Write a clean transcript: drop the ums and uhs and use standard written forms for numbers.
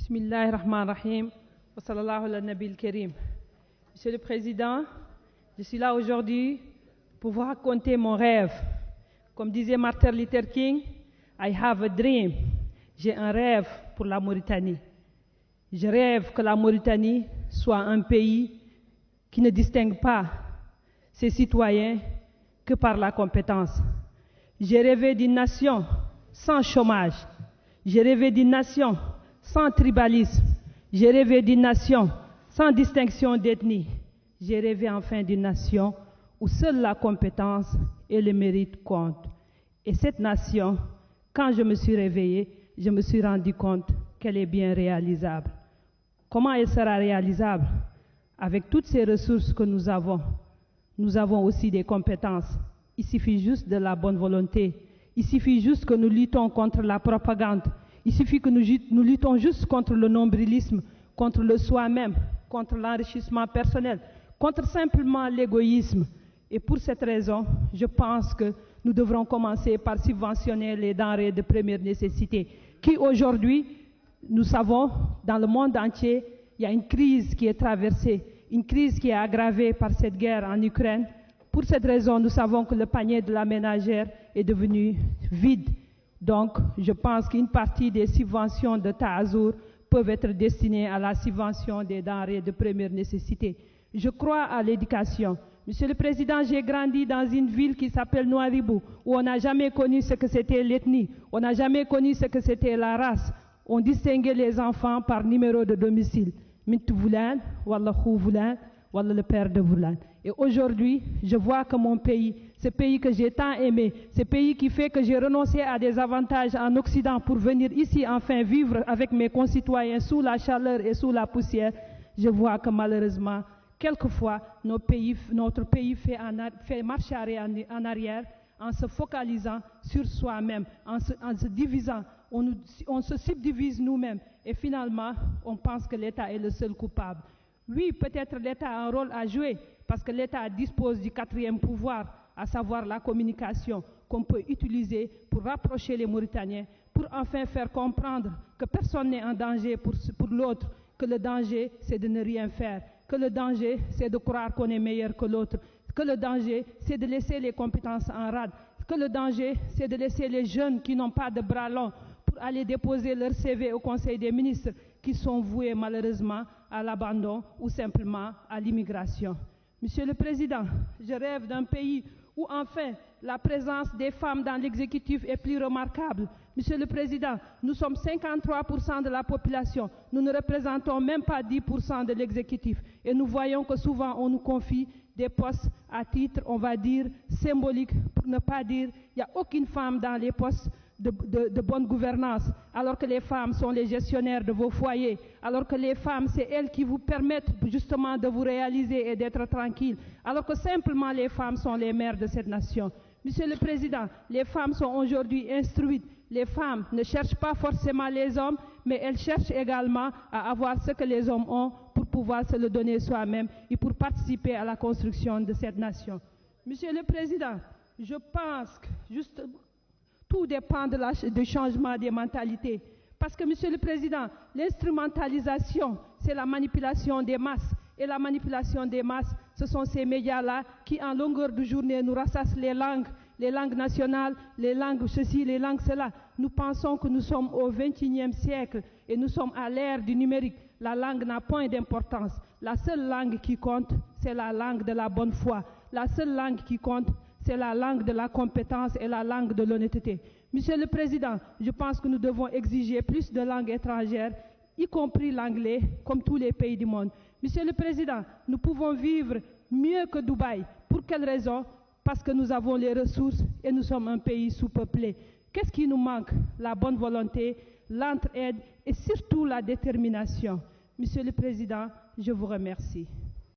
Bismillahirrahmanirrahim. Wa sallallahu ala nabil karim. Monsieur le Président, je suis là aujourd'hui pour vous raconter mon rêve. Comme disait Martin Luther King, I have a dream. J'ai un rêve pour la Mauritanie. Je rêve que la Mauritanie soit un pays qui ne distingue pas ses citoyens que par la compétence. J'ai rêvé d'une nation sans chômage. J'ai rêvé d'une nation sans tribalisme. J'ai rêvé d'une nation sans distinction d'ethnie. J'ai rêvé enfin d'une nation où seule la compétence et le mérite comptent. Et cette nation, quand je me suis réveillée, je me suis rendu compte qu'elle est bien réalisable. Comment elle sera réalisable? Avec toutes ces ressources que nous avons aussi des compétences. Il suffit juste de la bonne volonté. Il suffit juste que nous luttons contre la propagande. Il suffit que nous luttons juste contre le nombrilisme, contre le soi-même, contre l'enrichissement personnel, contre simplement l'égoïsme. Et pour cette raison, je pense que nous devrons commencer par subventionner les denrées de première nécessité, qui aujourd'hui, nous savons, dans le monde entier, il y a une crise qui est traversée, une crise qui est aggravée par cette guerre en Ukraine. Pour cette raison, nous savons que le panier de la ménagère est devenu vide. Donc, je pense qu'une partie des subventions de Taazour peuvent être destinées à la subvention des denrées de première nécessité. Je crois à l'éducation. Monsieur le Président, j'ai grandi dans une ville qui s'appelle Nouadhibou, où on n'a jamais connu ce que c'était l'ethnie, on n'a jamais connu ce que c'était la race. On distinguait les enfants par numéro de domicile. Mintu Voulan, Wallah Khou Voulan, Wallah le père de Voulan. Et aujourd'hui, je vois que mon pays, ce pays que j'ai tant aimé, ce pays qui fait que j'ai renoncé à des avantages en Occident pour venir ici enfin vivre avec mes concitoyens sous la chaleur et sous la poussière, je vois que malheureusement, quelquefois, notre pays fait marche en arrière en se focalisant sur soi-même, en se divisant. On se subdivise nous-mêmes et finalement, on pense que l'État est le seul coupable. Oui, peut-être l'État a un rôle à jouer parce que l'État dispose du quatrième pouvoir, à savoir la communication, qu'on peut utiliser pour rapprocher les Mauritaniens, pour enfin faire comprendre que personne n'est en danger pour l'autre, que le danger, c'est de ne rien faire, que le danger, c'est de croire qu'on est meilleur que l'autre, que le danger, c'est de laisser les compétences en rade, que le danger, c'est de laisser les jeunes qui n'ont pas de bras longs pour aller déposer leur CV au Conseil des ministres, qui sont voués malheureusement à l'abandon ou simplement à l'immigration. Monsieur le Président, je rêve d'un pays où enfin la présence des femmes dans l'exécutif est plus remarquable. Monsieur le Président, nous sommes 53% de la population, nous ne représentons même pas 10% de l'exécutif et nous voyons que souvent on nous confie des postes à titre, on va dire, symbolique, pour ne pas dire il n'y a aucune femme dans les postes de bonne gouvernance, alors que les femmes sont les gestionnaires de vos foyers, alors que les femmes, c'est elles qui vous permettent justement de vous réaliser et d'être tranquilles, alors que simplement les femmes sont les mères de cette nation. Monsieur le Président, les femmes sont aujourd'hui instruites. Les femmes ne cherchent pas forcément les hommes, mais elles cherchent également à avoir ce que les hommes ont pour pouvoir se le donner soi-même et pour participer à la construction de cette nation. Monsieur le Président, je pense que tout dépend du changement des mentalités. Parce que, Monsieur le Président, l'instrumentalisation, c'est la manipulation des masses. Et la manipulation des masses, ce sont ces médias-là qui, en longueur de journée, nous rassassent les langues nationales, les langues ceci, les langues cela. Nous pensons que nous sommes au XXIe siècle et nous sommes à l'ère du numérique. La langue n'a point d'importance. La seule langue qui compte, c'est la langue de la bonne foi. La seule langue qui compte, c'est la langue de la compétence et la langue de l'honnêteté. Monsieur le Président, je pense que nous devons exiger plus de langues étrangères, y compris l'anglais, comme tous les pays du monde. Monsieur le Président, nous pouvons vivre mieux que Dubaï. Pour quelle raison? Parce que nous avons les ressources et nous sommes un pays sous-peuplé. Qu'est-ce qui nous manque? La bonne volonté, l'entraide et surtout la détermination. Monsieur le Président, je vous remercie.